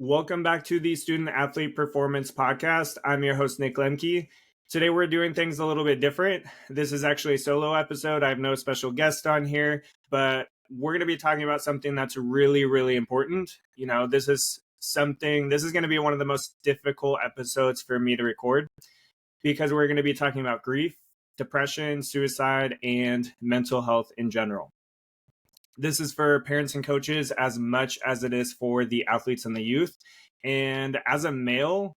Welcome back to the Student Athlete Performance Podcast. I'm your host, Nick Lemke. Today we're doing things a little bit different. This is actually a solo episode. I have no special guest on here, but we're going to be talking about something that's really, really important. This is going to be one of the most difficult episodes for me to record because we're going to be talking about grief, depression, suicide, and mental health in general. This is for parents and coaches as much as it is for the athletes and the youth. And as a male,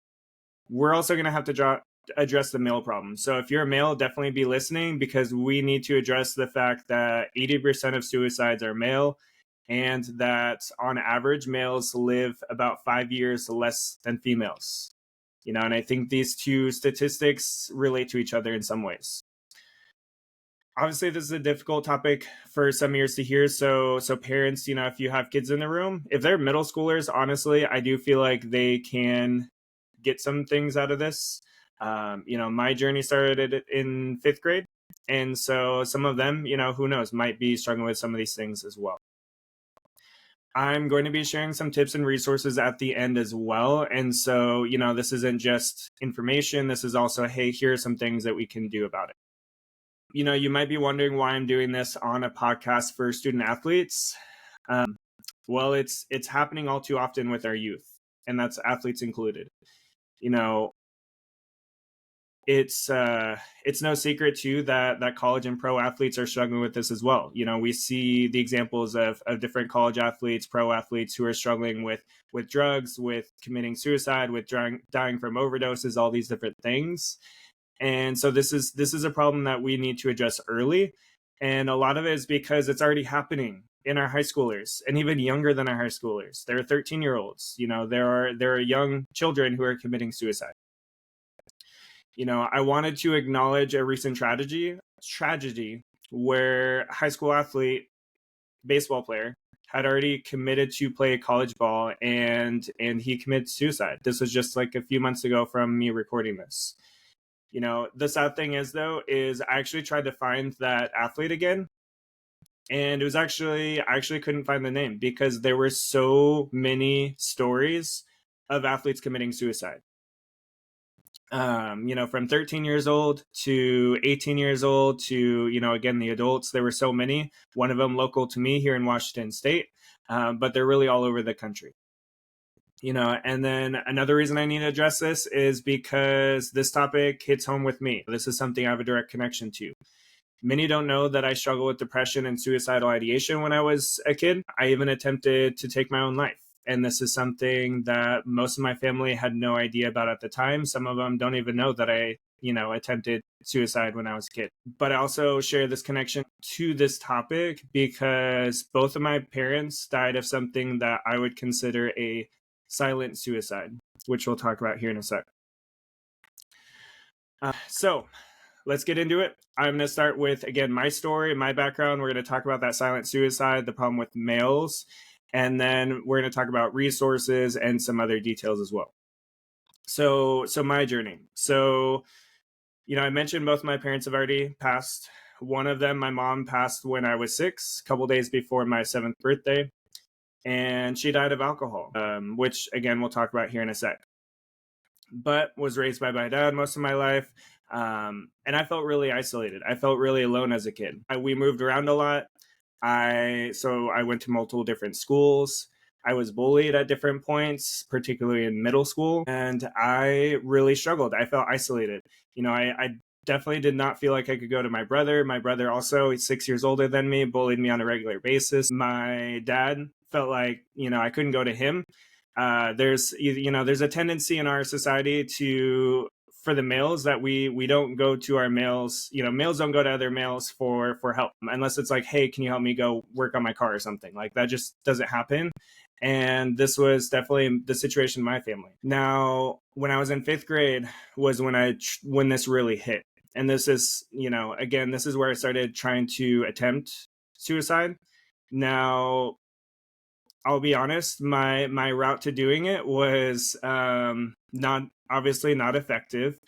we're also going to have to address the male problem. So if you're a male, definitely be listening because we need to address the fact that 80% of suicides are male and that on average, males live about 5 years less than females. And I think these two statistics relate to each other in some ways. Obviously, this is a difficult topic for some ears to hear. So parents, if you have kids in the room, if they're middle schoolers, honestly, I do feel like they can get some things out of this. My journey started in 5th grade. And so some of them, who knows, might be struggling with some of these things as well. I'm going to be sharing some tips and resources at the end as well. And so, this isn't just information. This is also, hey, here are some things that we can do about it. You might be wondering why I'm doing this on a podcast for student athletes. Well, it's happening all too often with our youth, and that's athletes included. It's no secret too that college and pro athletes are struggling with this as well. We see the examples of different college athletes, pro athletes who are struggling with drugs, with committing suicide, with dying from overdoses, all these different things. And so this is a problem that we need to address early. And a lot of it is because it's already happening in our high schoolers and even younger than our high schoolers. There are 13-year-olds, there are young children who are committing suicide. I wanted to acknowledge a recent tragedy where a high school athlete, baseball player, had already committed to play college ball and he committed suicide. This was just like a few months ago from me recording this. The sad thing is, though, is I actually tried to find that athlete again. And I actually couldn't find the name because there were so many stories of athletes committing suicide. From 13 years old to 18 years old to, again, the adults, there were so many. One of them local to me here in Washington State, but they're really all over the country. And then another reason I need to address this is because this topic hits home with me. This is something I have a direct connection to. Many don't know that I struggled with depression and suicidal ideation when I was a kid. I even attempted to take my own life. And this is something that most of my family had no idea about at the time. Some of them don't even know that I, attempted suicide when I was a kid. But I also share this connection to this topic because both of my parents died of something that I would consider a silent suicide, which we'll talk about here in a sec. So let's get into it. I'm going to start with, again, my story, my background. We're going to talk about that silent suicide, the problem with males, and then we're going to talk about resources and some other details as well. So my journey. So, I mentioned both my parents have already passed. One of them, my mom, passed when I was 6, a couple days before my 7th birthday. And she died of alcohol, which, again, we'll talk about here in a sec. But was raised by my dad most of my life. And I felt really isolated. I felt really alone as a kid. We moved around a lot. So I went to multiple different schools. I was bullied at different points, particularly in middle school. And I really struggled. I felt isolated. I definitely did not feel like I could go to my brother. My brother also, he's 6 years older than me, bullied me on a regular basis. My dad felt like, I couldn't go to him. There's a tendency in our society for the males that we don't go to our males, males don't go to other males for help unless it's like, hey, can you help me go work on my car or something? Like that just doesn't happen. And this was definitely the situation in my family. Now, when I was in 5th grade was when this really hit. And this is, again, this is where I started trying to attempt suicide. Now, I'll be honest, my route to doing it was not effective.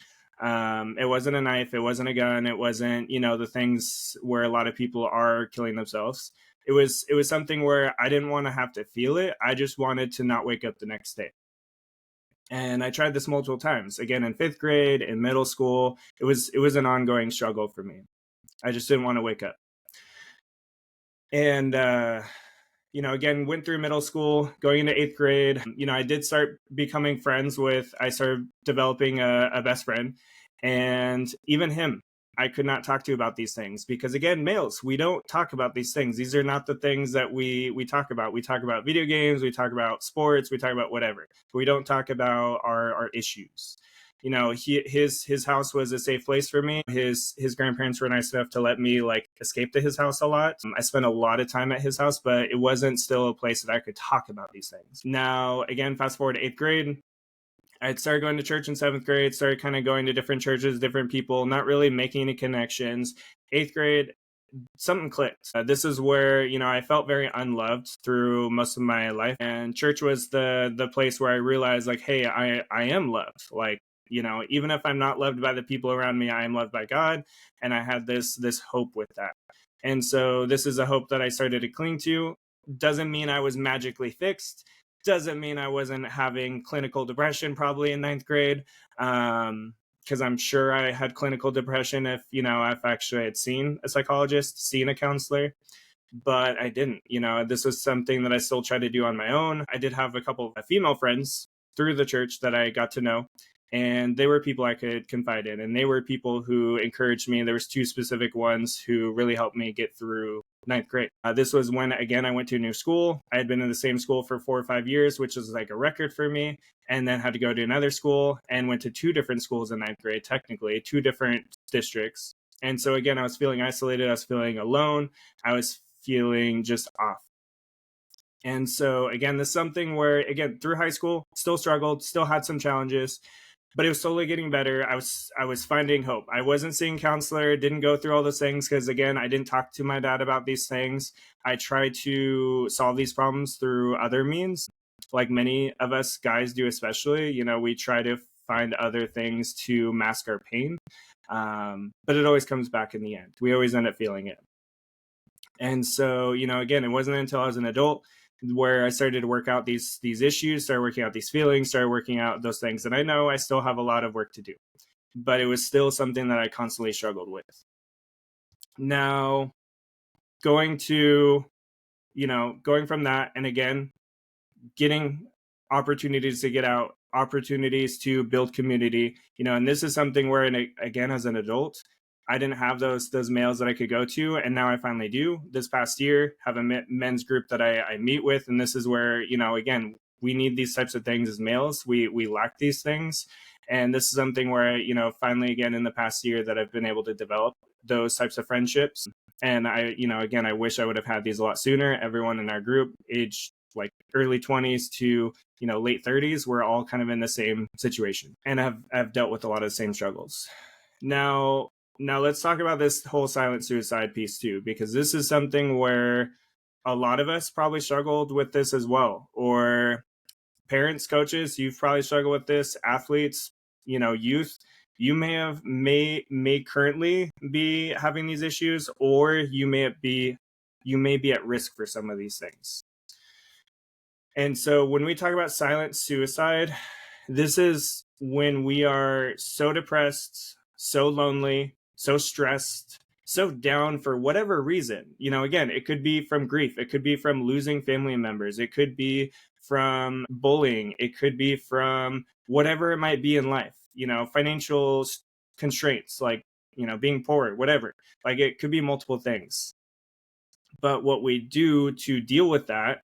It wasn't a knife, it wasn't a gun, it wasn't, the things where a lot of people are killing themselves. It was something where I didn't want to have to feel it. I just wanted to not wake up the next day. And I tried this multiple times, again in 5th grade, in middle school. It was an ongoing struggle for me. I just didn't want to wake up. And again, went through middle school, going into 8th grade. I did start becoming friends with, I started developing a best friend. And even him, I could not talk to about these things because, again, males, we don't talk about these things. These are not the things that we talk about. We talk about video games, we talk about sports, we talk about whatever. But we don't talk about our issues. His house was a safe place for me. His grandparents were nice enough to let me like escape to his house a lot. I spent a lot of time at his house, but it wasn't still a place that I could talk about these things. Now, again, fast forward to 8th grade. I started going to church in 7th grade, started kind of going to different churches, different people, not really making any connections. 8th grade, something clicked. This is where, I felt very unloved through most of my life. And church was the place where I realized, like, hey, I am loved. Like, even if I'm not loved by the people around me, I am loved by God. And I had this hope with that. And so this is a hope that I started to cling to. Doesn't mean I was magically fixed. Doesn't mean I wasn't having clinical depression probably in 9th grade. Because I'm sure I had clinical depression if actually I had seen a psychologist, seen a counselor, but I didn't. This was something that I still tried to do on my own. I did have a couple of female friends through the church that I got to know, and they were people I could confide in, and they were people who encouraged me. There was 2 specific ones who really helped me get through 9th grade. This was when, again, I went to a new school. I had been in the same school for 4 or 5 years, which was like a record for me, and then had to go to another school and went to 2 different schools in 9th grade, technically, 2 different districts. And so, again, I was feeling isolated. I was feeling alone. I was feeling just off. And so, again, this is something where, again, through high school, still struggled, still had some challenges, but it was slowly getting better. I was finding hope. I wasn't seeing counselor, didn't go through all those things because, again, I didn't talk to my dad about these things. I tried to solve these problems through other means, like many of us guys do, especially. We try to find other things to mask our pain, but it always comes back in the end. We always end up feeling it. And so, again, it wasn't until I was an adult where I started to work out these issues, started working out these feelings, started working out those things. And I know I still have a lot of work to do, but it was still something that I constantly struggled with. Now, going from that, and again, getting opportunities to get out, opportunities to build community, and this is something where, again, as an adult, I didn't have those males that I could go to, and now I finally do. This past year, have a men's group that I meet with, and this is where, again, we need these types of things as males. We lack these things, and this is something where, finally, again, in the past year that I've been able to develop those types of friendships. And again, I wish I would have had these a lot sooner. Everyone in our group, aged like early 20s to late 30s, we're all kind of in the same situation and have dealt with a lot of the same struggles. Now let's talk about this whole silent suicide piece too, because this is something where a lot of us probably struggled with this as well. Or parents, coaches, you've probably struggled with this. Athletes, youth, you may currently be having these issues, or you may be at risk for some of these things. And so when we talk about silent suicide, this is when we are so depressed, so lonely, so stressed, so down for whatever reason. Again, it could be from grief. It could be from losing family members. It could be from bullying. It could be from whatever it might be in life, financial constraints, like, being poor, whatever. Like, it could be multiple things. But what we do to deal with that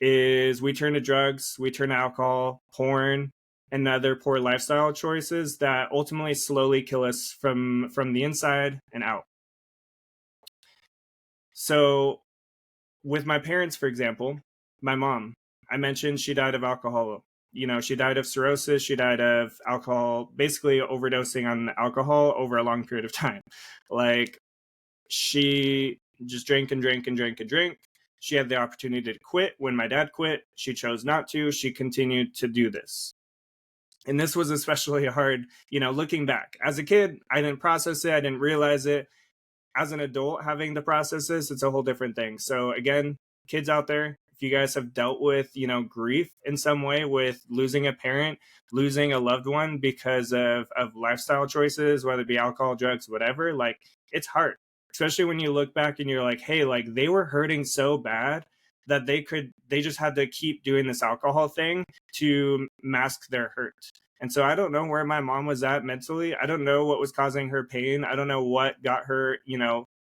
is we turn to drugs, we turn to alcohol, porn, and other poor lifestyle choices that ultimately slowly kill us from the inside and out. So with my parents, for example, my mom, I mentioned she died of alcohol. She died of cirrhosis. She died of alcohol, basically overdosing on alcohol over a long period of time. Like, she just drank and drank and drank and drank. She had the opportunity to quit when my dad quit. She chose not to. She continued to do this. And this was especially hard, looking back. As a kid, I didn't process it. I didn't realize it. As an adult, having to process this, it's a whole different thing. So again, kids out there, if you guys have dealt with, grief in some way, with losing a parent, losing a loved one because of lifestyle choices, whether it be alcohol, drugs, whatever, like, it's hard, especially when you look back and you're like, hey, like, they were hurting so bad that they just had to keep doing this alcohol thing to mask their hurt. And so I don't know where my mom was at mentally. I don't know what was causing her pain. I don't know what got her,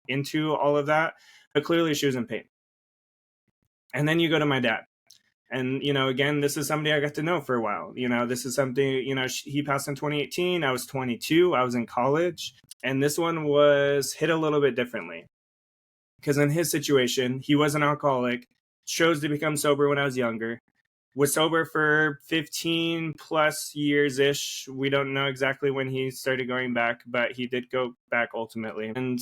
into all of that, but clearly she was in pain. And then you go to my dad. And, again, this is somebody I got to know for a while. This is something, he passed in 2018. I was 22. I was in college. And this one was hit a little bit differently. Because in his situation, he was an alcoholic, chose to become sober when I was younger, was sober for 15 plus years ish. We don't know exactly when he started going back, but he did go back ultimately. And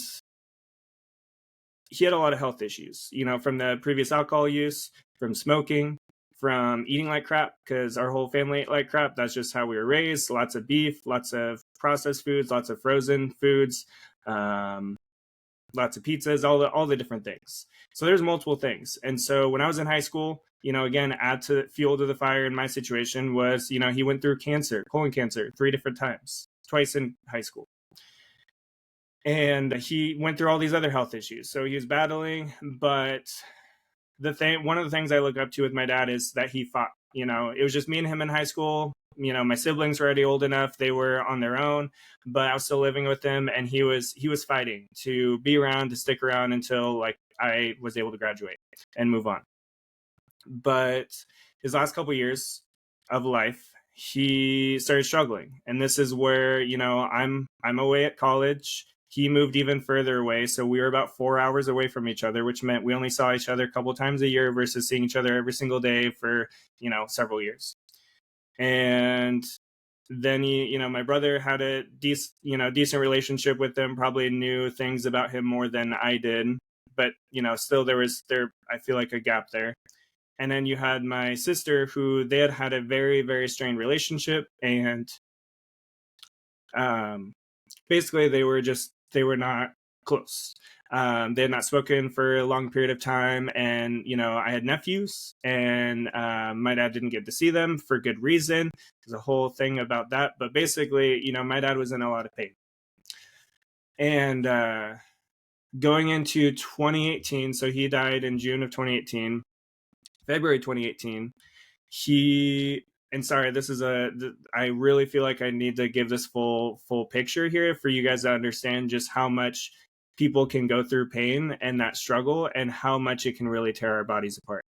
he had a lot of health issues, from the previous alcohol use, from smoking, from eating like crap, because our whole family ate like crap. That's just how we were raised. Lots of beef, lots of processed foods, lots of frozen foods, lots of pizzas, all the different things. So there's multiple things. And so when I was in high school, again, add to fuel to the fire in my situation was, he went through cancer, colon cancer, 3 different times, twice in high school. And he went through all these other health issues. So he was battling, but one of the things I look up to with my dad is that he fought. It was just me and him in high school. My siblings were already old enough; they were on their own, but I was still living with him, and he was fighting to be around, to stick around until like I was able to graduate and move on. But his last couple years of life, he started struggling, and this is where I'm away at college. He moved even further away, so we were about 4 hours away from each other, which meant we only saw each other a couple times a year versus seeing each other every single day for several years. And then my brother had a decent relationship with him, probably knew things about him more than I did, but still there I feel like a gap there. And then you had my sister, who they had a very, very strained relationship, and basically they were not close. They had not spoken for a long period of time, and I had nephews, and my dad didn't get to see them for good reason. There's a whole thing about that, but basically, my dad was in a lot of pain. And going into 2018, so he died in June of 2018, February 2018, and sorry, I really feel like I need to give this full picture here for you guys to understand just how much people can go through pain and that struggle, and how much it can really tear our bodies apart.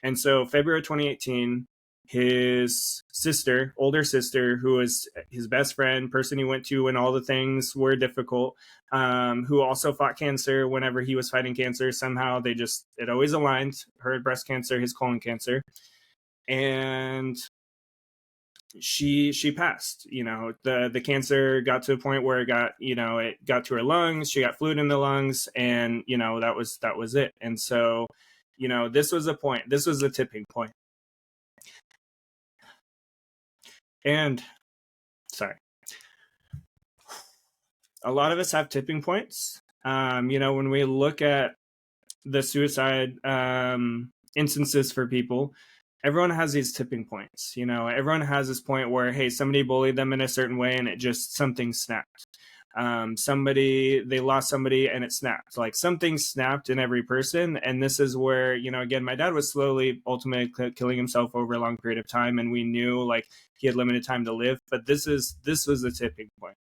And so February 2018, his older sister, who was his best friend, person he went to when all the things were difficult, who also fought cancer whenever he was fighting cancer. Somehow it always aligned, her breast cancer, his colon cancer. And she passed. The cancer got to a point where it got to her lungs. She got fluid in the lungs, and that was it. And so this was a tipping point. And sorry, a lot of us have tipping points. When we look at the suicide instances for people, everyone has these tipping points. Everyone has this point where, hey, somebody bullied them in a certain way and something snapped. They lost somebody and it snapped. Like, something snapped in every person. And this is where, again, my dad was slowly ultimately killing himself over a long period of time, and we knew like he had limited time to live. But this was the tipping point.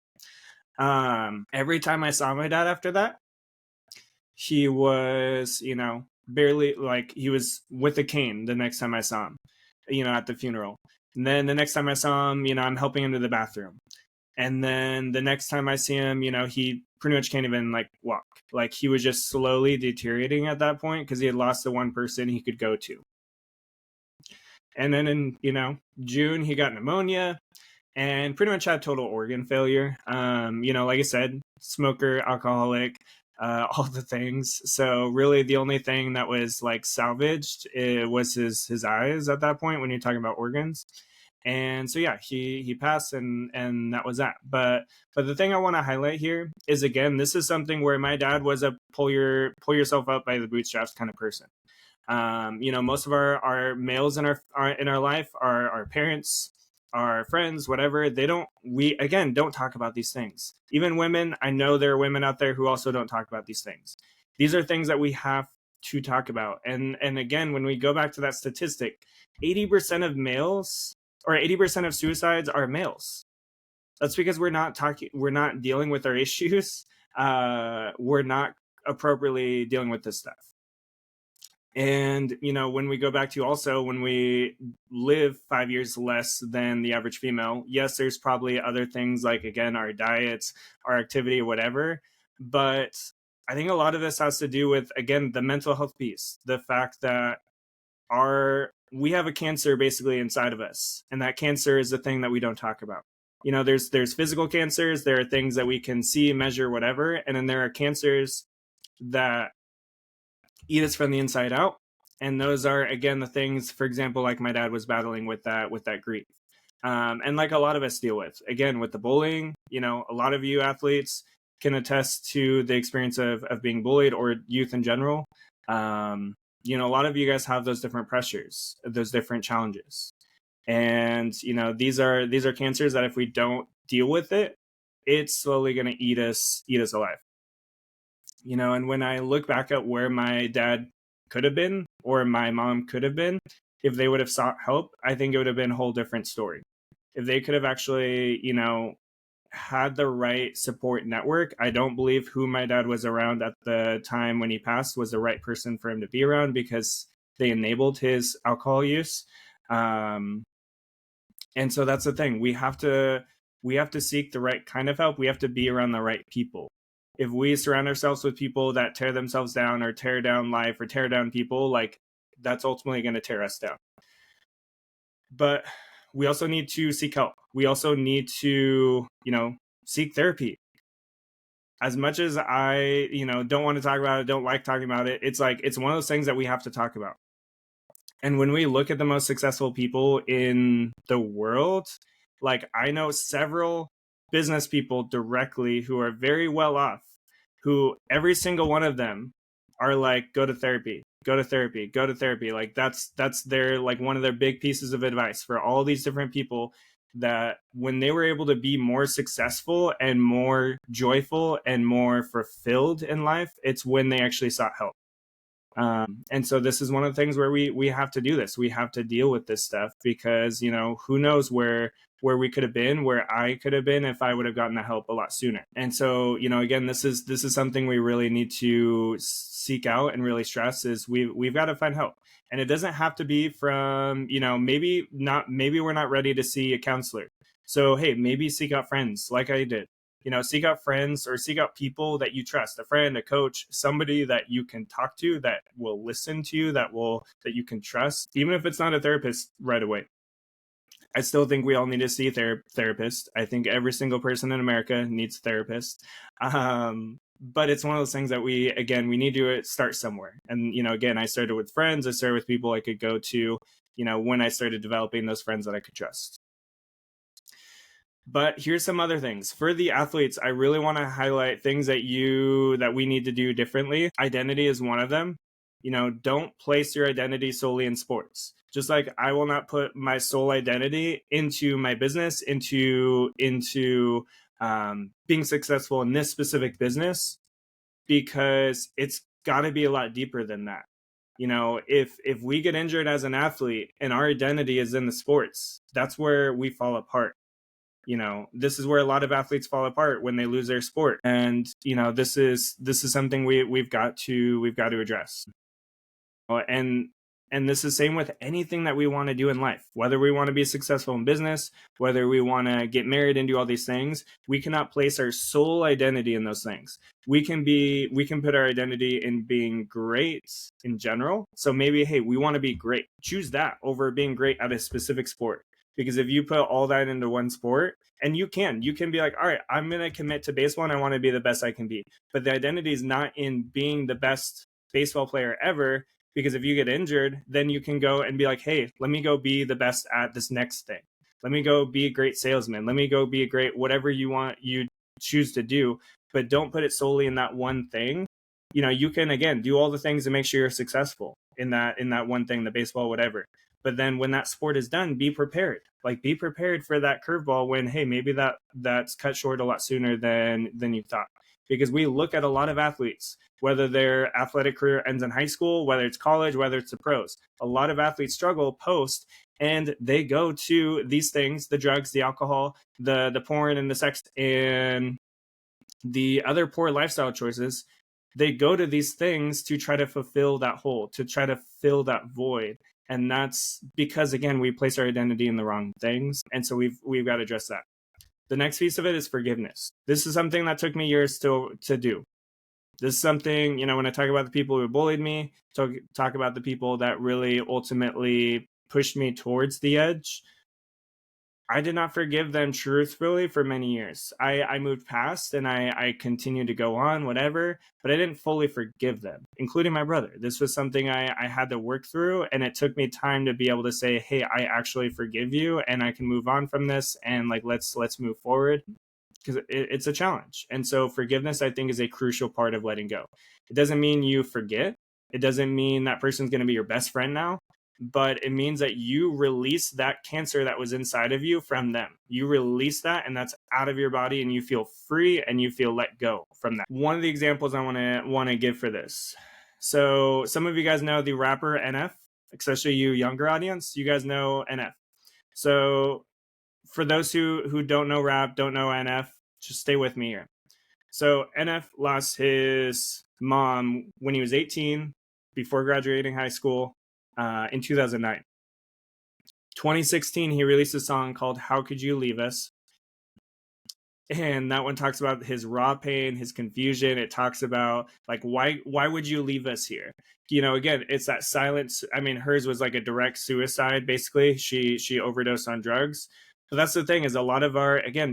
Every time I saw my dad after that, he was, barely, like, he was with a cane the next time I saw him, at the funeral. And then the next time I saw him, I'm helping him to the bathroom. And then the next time I see him, he pretty much can't even like walk. Like, he was just slowly deteriorating at that point because he had lost the one person he could go to. And then in, June, he got pneumonia and pretty much had total organ failure. Like I said, smoker, alcoholic, all the things. So really the only thing that was like salvaged was his eyes at that point when you're talking about organs. And so yeah, he passed, and that was that. But the thing I want to highlight here is, again, this is something where my dad was a pull yourself up by the bootstraps kind of person. Most of our males in our life, our parents, our friends, whatever, we again don't talk about these things. Even women, I know there are women out there who also don't talk about these things. These are things that we have to talk about. And again, when we go back to that statistic, 80% of males, or 80% of suicides are males. That's because we're not dealing with our issues. We're not appropriately dealing with this stuff. And when we go back to, also, when we live 5 years less than the average female, yes, there's probably other things, like, again, our diets, our activity, whatever. But I think a lot of this has to do with, again, the mental health piece, the fact that we have a cancer basically inside of us, and that cancer is the thing that we don't talk about. There's physical cancers, there are things that we can see, measure, whatever, and then there are cancers that eat us from the inside out. And those are, again, the things, for example, like my dad was battling with that grief. And like a lot of us deal with, again, with the bullying. A lot of you athletes can attest to the experience of being bullied, or youth in general. A lot of you guys have those different pressures, those different challenges. And these are cancers that if we don't deal with it, it's slowly going to eat us alive. And when I look back at where my dad could have been, or my mom could have been, if they would have sought help, I think it would have been a whole different story. If they could have actually, had the right support network, I don't believe who my dad was around at the time when he passed was the right person for him to be around, because they enabled his alcohol use. And so that's the thing. We have to seek the right kind of help. We have to be around the right people. If we surround ourselves with people that tear themselves down, or tear down life, or tear down people, like, that's ultimately going to tear us down. But we also need to seek help. We also need to, seek therapy. As much as I, don't want to talk about it, don't like talking about it, it's like, it's one of those things that we have to talk about. And when we look at the most successful people in the world, like, I know several business people directly who are very well off, who every single one of them are like, go to therapy, go to therapy, go to therapy. Like, that's their, like, one of their big pieces of advice for all these different people, that when they were able to be more successful and more joyful and more fulfilled in life, it's when they actually sought help. And so this is one of the things where we have to do this. We have to deal with this stuff, because, who knows where we could have been, where I could have been, if I would have gotten the help a lot sooner. And so, again, this is something we really need to seek out and really stress, is we've got to find help. And it doesn't have to be from, maybe we're not ready to see a counselor. So, hey, maybe seek out friends like I did. Seek out friends, or seek out people that you trust, a friend, a coach, somebody that you can talk to, that will listen to you, that you can trust, even if it's not a therapist right away. I still think we all need to see a therapist. I think every single person in America needs a therapist. But it's one of those things that we need to start somewhere. And, again, I started with friends. I started with people I could go to, when I started developing those friends that I could trust. But here's some other things. For the athletes, I really want to highlight things that we need to do differently. Identity is one of them. Don't place your identity solely in sports. Just like I will not put my sole identity into my business, into being successful in this specific business, because it's got to be a lot deeper than that. If we get injured as an athlete and our identity is in the sports, that's where we fall apart. This is where a lot of athletes fall apart, when they lose their sport. And, this is something we've got to address. And this is the same with anything that we want to do in life, whether we want to be successful in business, whether we want to get married and do all these things. We cannot place our sole identity in those things. We can put our identity in being great in general. So maybe, hey, we want to be great. Choose that over being great at a specific sport. Because if you put all that into one sport, and you can be like, all right, I'm going to commit to baseball and I want to be the best I can be. But the identity is not in being the best baseball player ever. Because if you get injured, then you can go and be like, hey, let me go be the best at this next thing. Let me go be a great salesman. Let me go be a great whatever you choose to do. But don't put it solely in that one thing. You can, again, do all the things to make sure you're successful. in that one thing, the baseball, whatever. But then when that sport is done, be prepared. Like, be prepared for that curveball when, hey, maybe that's cut short a lot sooner than you thought. Because we look at a lot of athletes, whether their athletic career ends in high school, whether it's college, whether it's the pros. A lot of athletes struggle post, and they go to these things, the drugs, the alcohol, the porn and the sex, and the other poor lifestyle choices. They go to these things to try to fulfill that hole, to try to fill that void. And that's because, again, we place our identity in the wrong things. And so we've got to address that. The next piece of it is forgiveness. This is something that took me years to do. This is something, when I talk about the people who bullied me, talk about the people that really ultimately pushed me towards the edge, I did not forgive them truthfully for many years. I moved past and I continued to go on, whatever, but I didn't fully forgive them, including my brother. This was something I had to work through, and it took me time to be able to say, hey, I actually forgive you, and I can move on from this, and like, let's move forward, because it's a challenge. And so forgiveness, I think, is a crucial part of letting go. It doesn't mean you forget. It doesn't mean that person's going to be your best friend now. But it means that you release that cancer that was inside of you from them. You release that, and that's out of your body, and you feel free and you feel let go from that. One of the examples I want to give for this. So some of you guys know the rapper NF, especially you younger audience. You guys know NF. So for those who don't know rap, don't know NF, just stay with me here. So NF lost his mom when he was 18, before graduating high school. In 2009. 2016, he released a song called How Could You Leave Us? And that one talks about his raw pain, his confusion. It talks about, like, why would you leave us here? Again, it's that silence. I mean, hers was like a direct suicide, basically. She overdosed on drugs. But that's the thing, is a lot of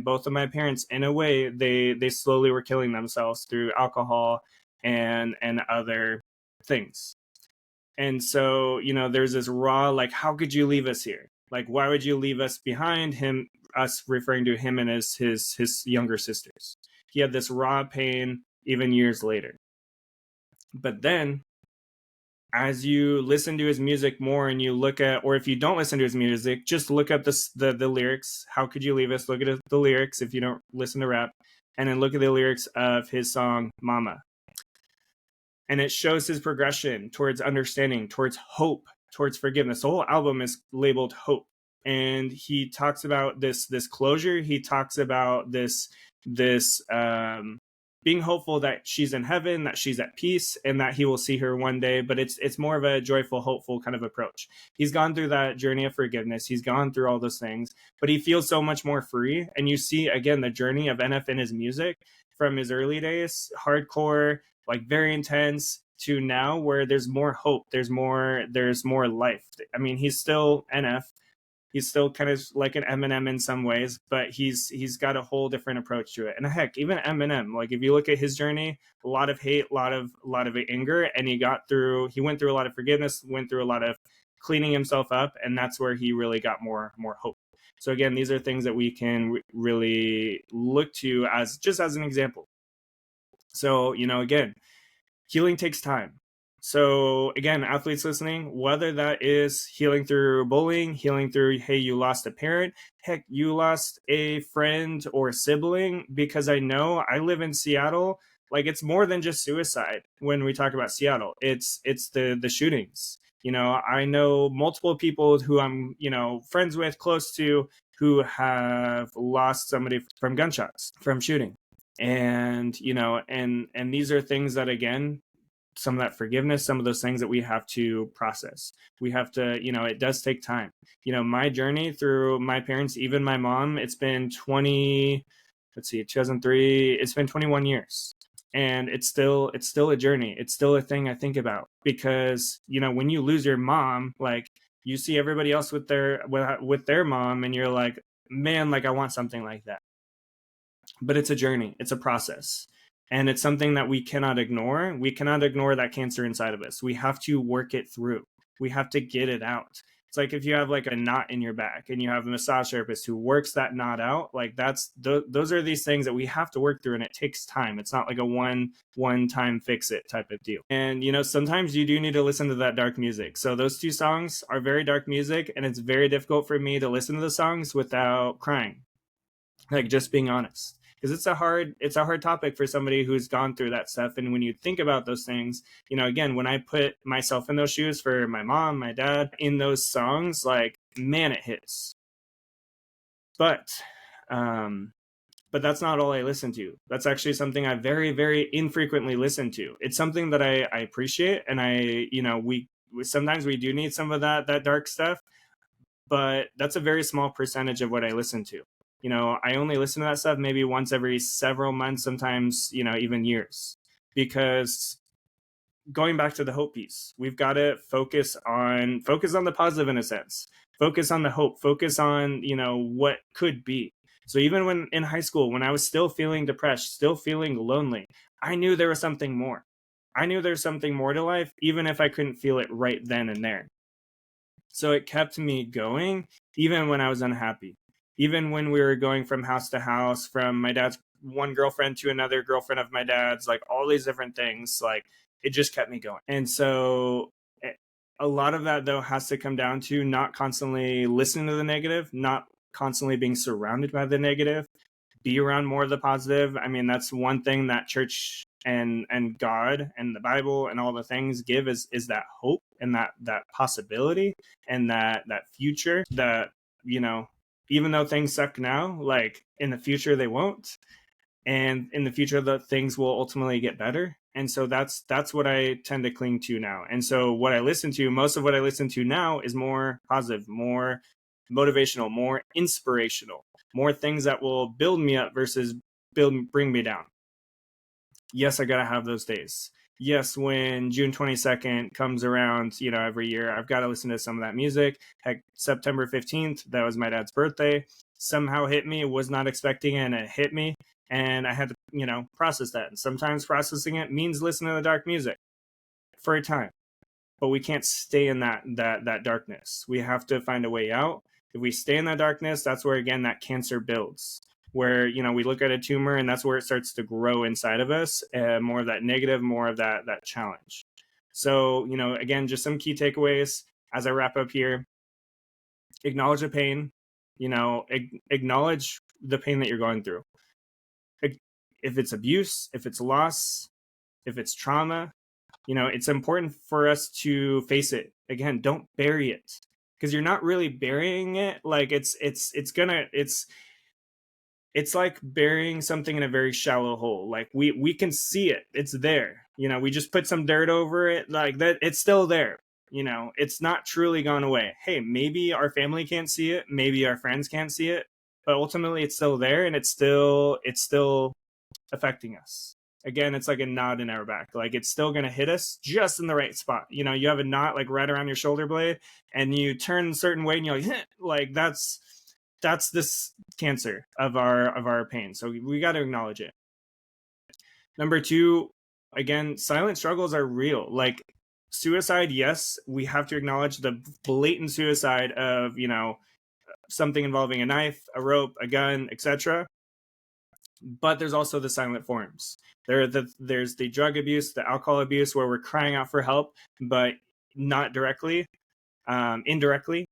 both of my parents, in a way, they slowly were killing themselves through alcohol and other things. And so, there's this raw, like, how could you leave us here? Like, why would you leave us behind? Us referring to him and his younger sisters. He had this raw pain even years later. But then, as you listen to his music more, and you look at, or if you don't listen to his music, just look up the lyrics. How could you leave us? Look at the lyrics if you don't listen to rap. And then look at the lyrics of his song, Mama. And it shows his progression towards understanding, towards hope, towards forgiveness. The whole album is labeled hope. And he talks about this closure. He talks about this being hopeful that she's in heaven, that she's at peace, and that he will see her one day. But it's more of a joyful, hopeful kind of approach. He's gone through that journey of forgiveness. He's gone through all those things, but he feels so much more free. And you see, again, the journey of NF in his music from his early days, hardcore, like very intense, to now where there's more hope, there's more life. I mean, he's still NF. He's still kind of like an Eminem in some ways, but he's got a whole different approach to it. And heck, even Eminem, like, if you look at his journey, a lot of hate, a lot of anger, and he went through a lot of forgiveness, went through a lot of cleaning himself up, and that's where he really got more hope. So again, these are things that we can really look to as an example. So, again, healing takes time. So again, athletes listening, whether that is healing through bullying, healing through, hey, you lost a parent, heck, you lost a friend or a sibling, because I know I live in Seattle. Like, it's more than just suicide when we talk about Seattle. It's the shootings. I know multiple people who I'm, friends with, close to, who have lost somebody from gunshots, from shooting. And, and these are things that, again, some of that forgiveness, some of those things that we have to process. We have to, it does take time. My journey through my parents, even my mom, it's been 2003, it's been 21 years. And it's still a journey. It's still a thing I think about, because, when you lose your mom, like, you see everybody else with their mom, and you're like, man, like, I want something like that. But it's a journey. It's a process. And it's something that we cannot ignore. We cannot ignore that cancer inside of us. We have to work it through. We have to get it out. It's like if you have like a knot in your back and you have a massage therapist who works that knot out, like those are these things that we have to work through, and it takes time. It's not like a one time fix it type of deal. And sometimes you do need to listen to that dark music. So those two songs are very dark music, and it's very difficult for me to listen to the songs without crying. Like, just being honest, because it's a hard topic for somebody who's gone through that stuff. And when you think about those things, again, when I put myself in those shoes for my mom, my dad, in those songs, like, man, it hits. But that's not all I listen to. That's actually something I very, very infrequently listen to. It's something that I appreciate, and we sometimes we do need some of that dark stuff, but that's a very small percentage of what I listen to. I only listen to that stuff maybe once every several months, sometimes, even years. Because going back to the hope piece, we've got to focus on the positive, in a sense. Focus on the hope, focus on, what could be. So even when in high school, when I was still feeling depressed, still feeling lonely, I knew there was something more. I knew there's something more to life, even if I couldn't feel it right then and there. So it kept me going, even when I was unhappy. Even when we were going from house to house, from my dad's one girlfriend to another girlfriend of my dad's, like all these different things, like it just kept me going. And so a lot of that, though, has to come down to not constantly listening to the negative, not constantly being surrounded by the negative, be around more of the positive. I mean, that's one thing that church and God and the Bible and all the things give is that hope and that possibility and that future that, even though things suck now, like in the future they won't, and in the future the things will ultimately get better. And so that's what I tend to cling to now. And so most of what I listen to now is more positive, more motivational, more inspirational, more things that will build me up versus bring me down. Yes, I gotta have those days. Yes, when June 22nd comes around, every year, I've got to listen to some of that music. Heck, September 15th, that was my dad's birthday, somehow hit me, was not expecting it, and it hit me. And I had to, process that. And sometimes processing it means listening to the dark music for a time. But we can't stay in that darkness. We have to find a way out. If we stay in that darkness, that's where, again, that cancer builds. Where, we look at a tumor and that's where it starts to grow inside of us, more of that negative, more of that challenge. So, again, just some key takeaways as I wrap up here. Acknowledge the pain, acknowledge the pain that you're going through. If it's abuse, if it's loss, if it's trauma, it's important for us to face it. Again, don't bury it, because you're not really burying it. Like it's like burying something in a very shallow hole. Like we can see it. It's there. We just put some dirt over it, like that. It's still there. It's not truly gone away. Hey, maybe our family can't see it. Maybe our friends can't see it, but ultimately it's still there, and it's still affecting us. Again, it's like a knot in our back. Like, it's still going to hit us just in the right spot. You have a knot like right around your shoulder blade, and you turn a certain way and you're like that's this cancer of our pain. So we got to acknowledge it. Number 2, again, silent struggles are real. Like suicide, yes, we have to acknowledge the blatant suicide of, something involving a knife, a rope, a gun, etc. But there's also the silent forms. There's the drug abuse, the alcohol abuse, where we're crying out for help, but not directly, indirectly.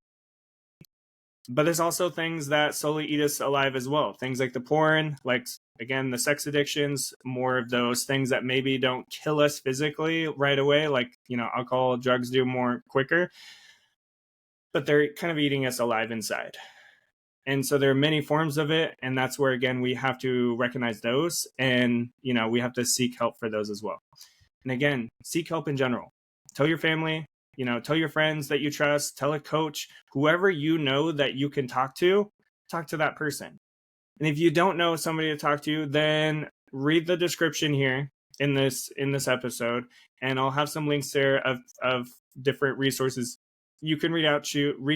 But there's also things that slowly eat us alive as well. Things like the porn, like, again, the sex addictions, more of those things that maybe don't kill us physically right away, like, alcohol, drugs do more quicker, but they're kind of eating us alive inside. And so there are many forms of it. And that's where, again, we have to recognize those, and, we have to seek help for those as well. And again, seek help in general. Tell your family, tell your friends that you trust, tell a coach, whoever that you can talk to that person. And if you don't know somebody to talk to, then read the description here in this episode, and I'll have some links there of different resources you can reach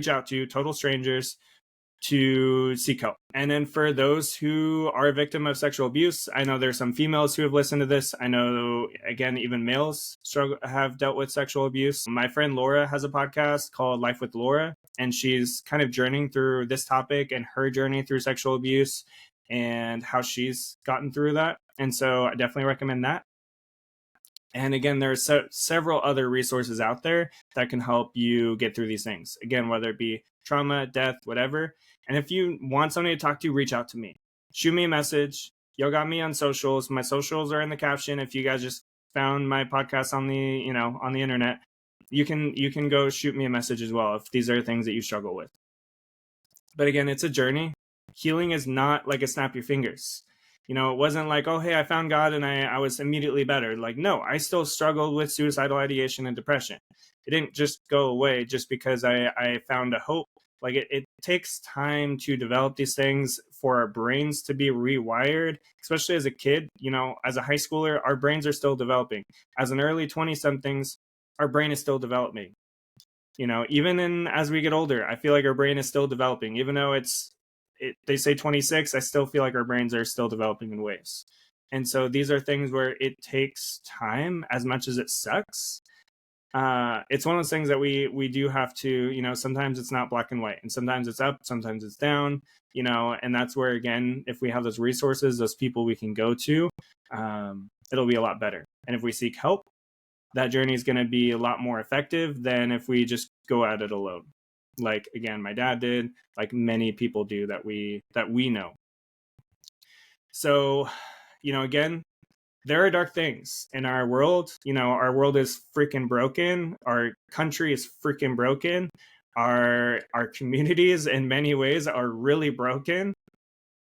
out to, total strangers, to seek help. And then for those who are a victim of sexual abuse, I know there's some females who have listened to this. I know, again, even males have dealt with sexual abuse. My friend Laura has a podcast called Life with Laura, and she's kind of journeying through this topic and her journey through sexual abuse and how she's gotten through that. And so I definitely recommend that. And again, there are several other resources out there that can help you get through these things. Again, whether it be trauma, death, whatever. And if you want somebody to talk to, reach out to me. Shoot me a message. Y'all got me on socials. My socials are in the caption. If you guys just found my podcast on the, on the internet, you can go shoot me a message as well if these are things that you struggle with. But again, it's a journey. Healing is not like a snap your fingers. It wasn't like, oh, hey, I found God and I was immediately better. Like, no, I still struggled with suicidal ideation and depression. It didn't just go away just because I found a hope. Like it takes time to develop these things for our brains to be rewired, especially as a kid. As a high schooler, our brains are still developing. As an early 20-somethings, our brain is still developing. Even as we get older, I feel like our brain is still developing, even though they say 26, I still feel like our brains are still developing in ways. And so these are things where it takes time as much as it sucks. It's one of those things that we do have to, sometimes it's not black and white, and sometimes it's up, sometimes it's down, and that's where, again, if we have those resources, those people we can go to, it'll be a lot better. And if we seek help, that journey is going to be a lot more effective than if we just go at it alone. Like, again, my dad did, like many people do that we know. So, again, there are dark things in our world. Our world is freaking broken. Our country is freaking broken. Our communities in many ways are really broken,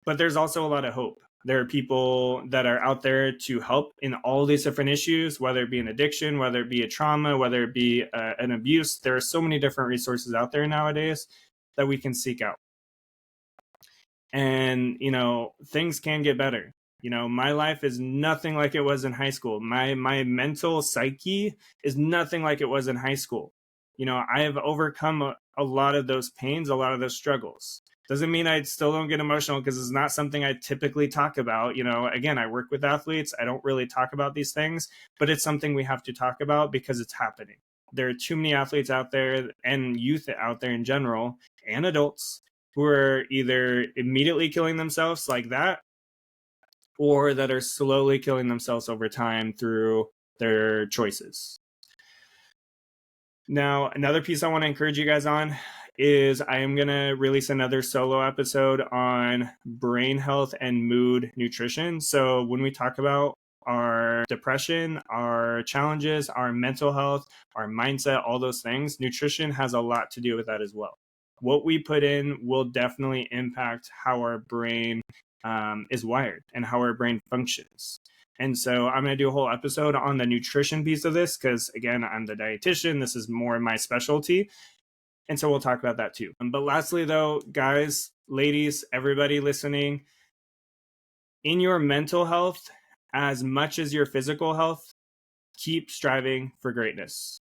but there's also a lot of hope. There are people that are out there to help in all these different issues, whether it be an addiction, whether it be a trauma, whether it be an abuse. There are so many different resources out there nowadays that we can seek out. And, things can get better. My life is nothing like it was in high school. My mental psyche is nothing like it was in high school. I have overcome a lot of those pains, a lot of those struggles. Doesn't mean I still don't get emotional, because it's not something I typically talk about. Again, I work with athletes. I don't really talk about these things, but it's something we have to talk about because it's happening. There are too many athletes out there, and youth out there in general, and adults, who are either immediately killing themselves like that, or that are slowly killing themselves over time through their choices. Now, another piece I want to encourage you guys on is I am going to release another solo episode on brain health and mood nutrition. So when we talk about our depression, our challenges, our mental health, our mindset, all those things, nutrition has a lot to do with that as well. What we put in will definitely impact how our brain is wired and how our brain functions. And so I'm going to do a whole episode on the nutrition piece of this, because, again, I'm the dietitian. This is more my specialty. And so we'll talk about that too. But lastly, though, guys, ladies, everybody listening, in your mental health, as much as your physical health, keep striving for greatness.